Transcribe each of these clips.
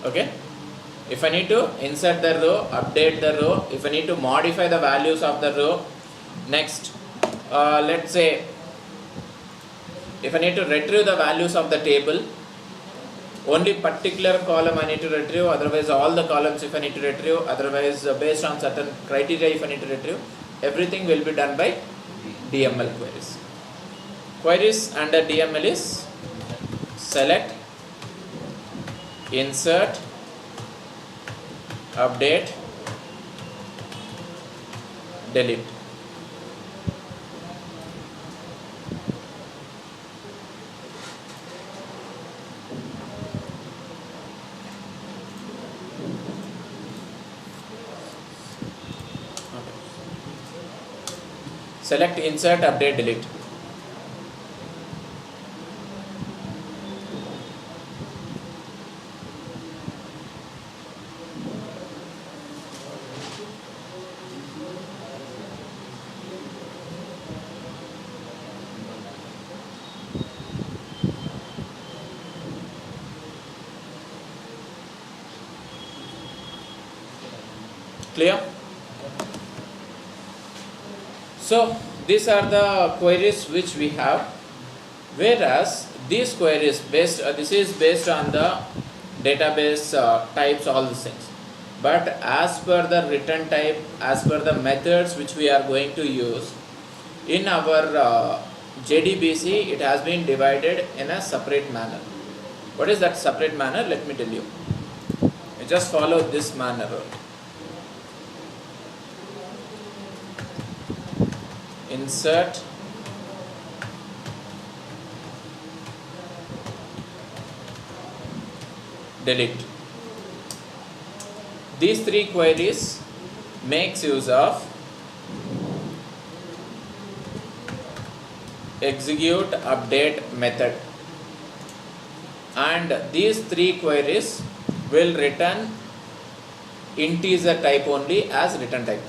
Okay, if I need to insert the row, update the row, if I need to modify the values of the row. Next, let's say if I need to retrieve the values of the table, only particular column I need to retrieve, otherwise all the columns if I need to retrieve, otherwise based on certain criteria if I need to retrieve, everything will be done by DML queries. Queries under DML is select, insert, update, delete. Select, insert, update, delete. Clear? So these are the queries which we have, whereas these queries this is based on the database types, all these things, but as per the return type, as per the methods which we are going to use in our JDBC, it has been divided in a separate manner. What is that separate manner? Let me tell you. You just follow this manner. Insert, delete. These three queries makes use of execute update method, and these three queries will return integer type only as return type.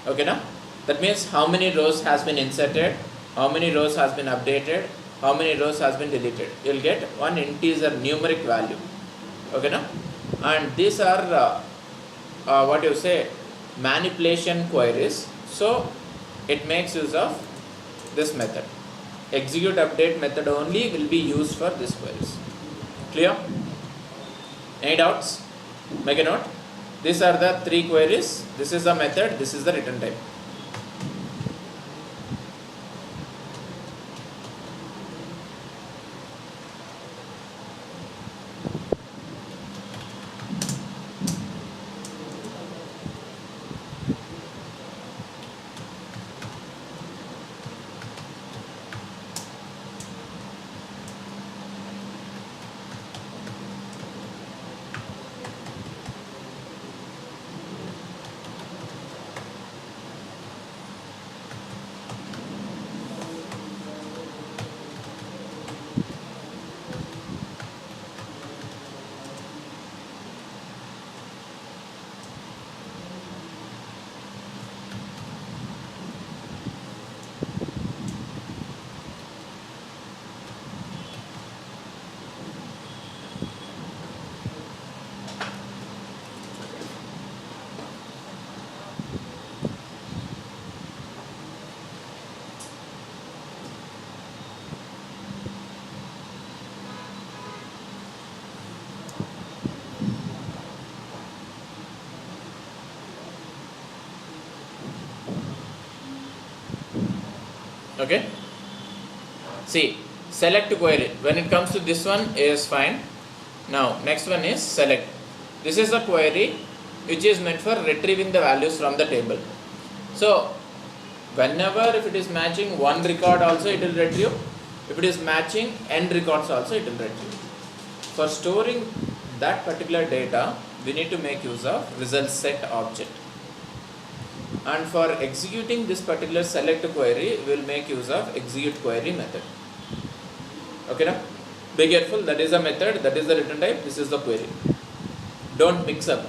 Okay, now that means how many rows has been inserted, how many rows has been updated, how many rows has been deleted. You will get one integer numeric value. Okay, now, and these are what you say, manipulation queries. So it makes use of this method. Execute update method only will be used for this queries. Clear? Any doubts? Make a note. These are the three queries. This is the method. This is the return type. Okay, see, select query, when it comes to this one is fine. Now next one is select. This is a query which is meant for retrieving the values from the table. So whenever if it is matching one record also it will retrieve, if it is matching n records also it will retrieve. For storing that particular data we need to make use of result set object. And for executing this particular select query, we will make use of execute query method. Okay, now be careful, that is the method, that is the return type, this is the query. Don't mix up.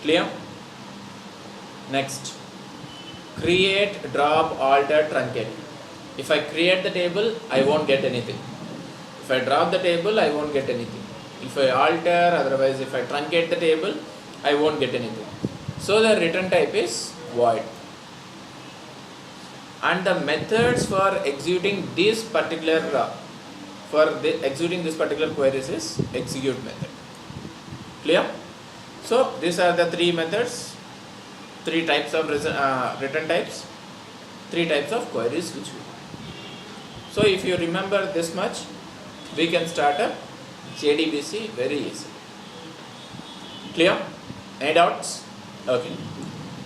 Clear? Next, create, drop, alter, truncate. If I create the table, I won't get anything. If I drop the table, I won't get anything. If I alter, otherwise if I truncate the table, I won't get anything. So the return type is void. And the methods for executing this particular queries is execute method. Clear? So these are the three methods, three types of return types, three types of queries which we have. So if you remember this much, we can start a JDBC very easily. Clear? Any doubts? Okay.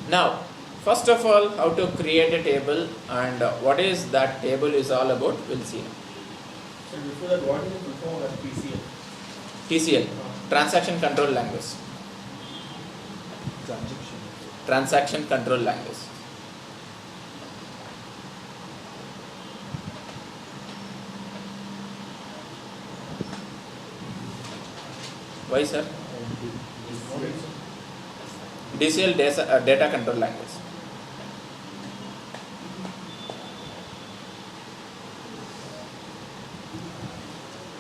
Now, first of all, how to create a table and what is that table is all about, we'll see now. So before that, what is the full form of TCL? TCL, Transaction Control Language. Transaction Control Language. Why, sir? DCL, Data Control Language.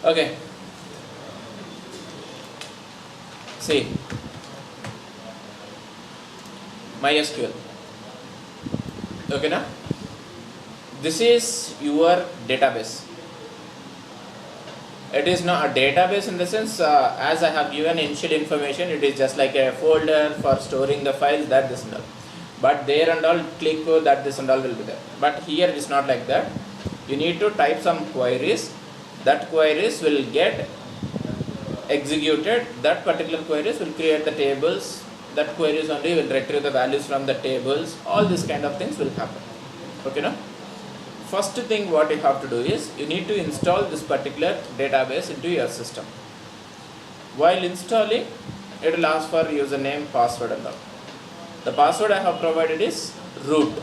Okay. See, MySQL. Okay, now this is your database. It is not a database in the sense as I have given initial information, it is just like a folder for storing the files, that this and all. But there and all, click that this and all will be there. But here it is not like that. You need to type some queries. That queries will get executed. That particular queries will create the tables. That queries only will retrieve the values from the tables. All these kind of things will happen. Okay, now? First thing what you have to do is, you need to install this particular database into your system. While installing, it will ask for username, password and all. The password I have provided is root.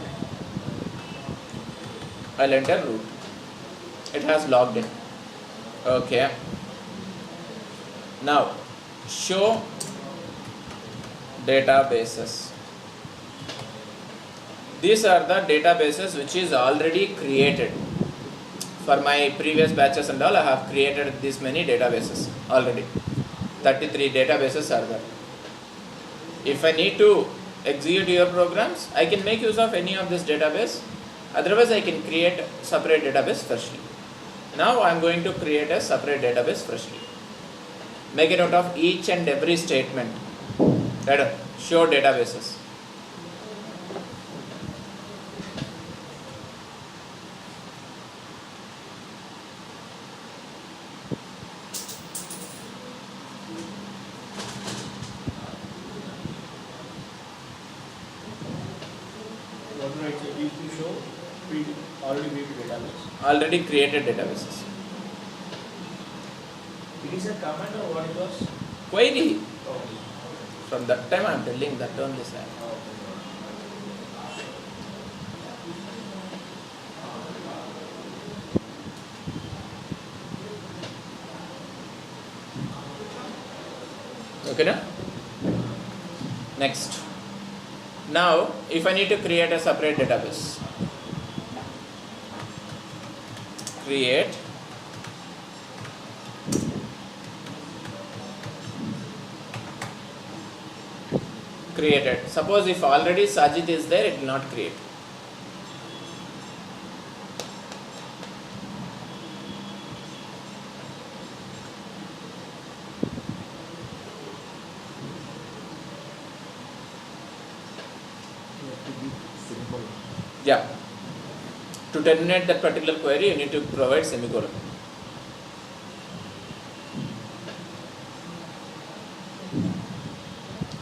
I'll enter root. It has logged in. Okay. Now, show databases. These are the databases which is already created. For my previous batches and all, I have created this many databases already. 33 databases are there. If I need to execute your programs, I can make use of any of this database. Otherwise, I can create separate database freshly. Now, I am going to create a separate database freshly. Make a note of each and every statement. Right? Show databases. Already created databases. It is a command or what it was? Query. Oh. From that time I am telling that only, sir. Okay, now? Next. Now, if I need to create a separate database, create created. Suppose if already Sajid is there, it will not create. Yeah. To terminate that particular query, you need to provide semicolon.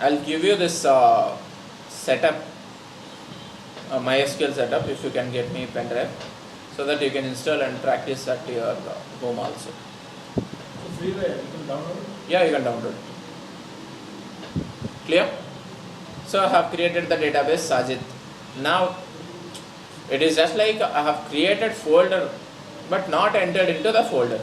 I'll give you this setup, MySQL setup, if you can get me pen drive, so that you can install and practice at your home also. So freeware, you can download it? Yeah, you can download it. Clear? So I have created the database Sajid. Now, it is just like I have created folder but not entered into the folder.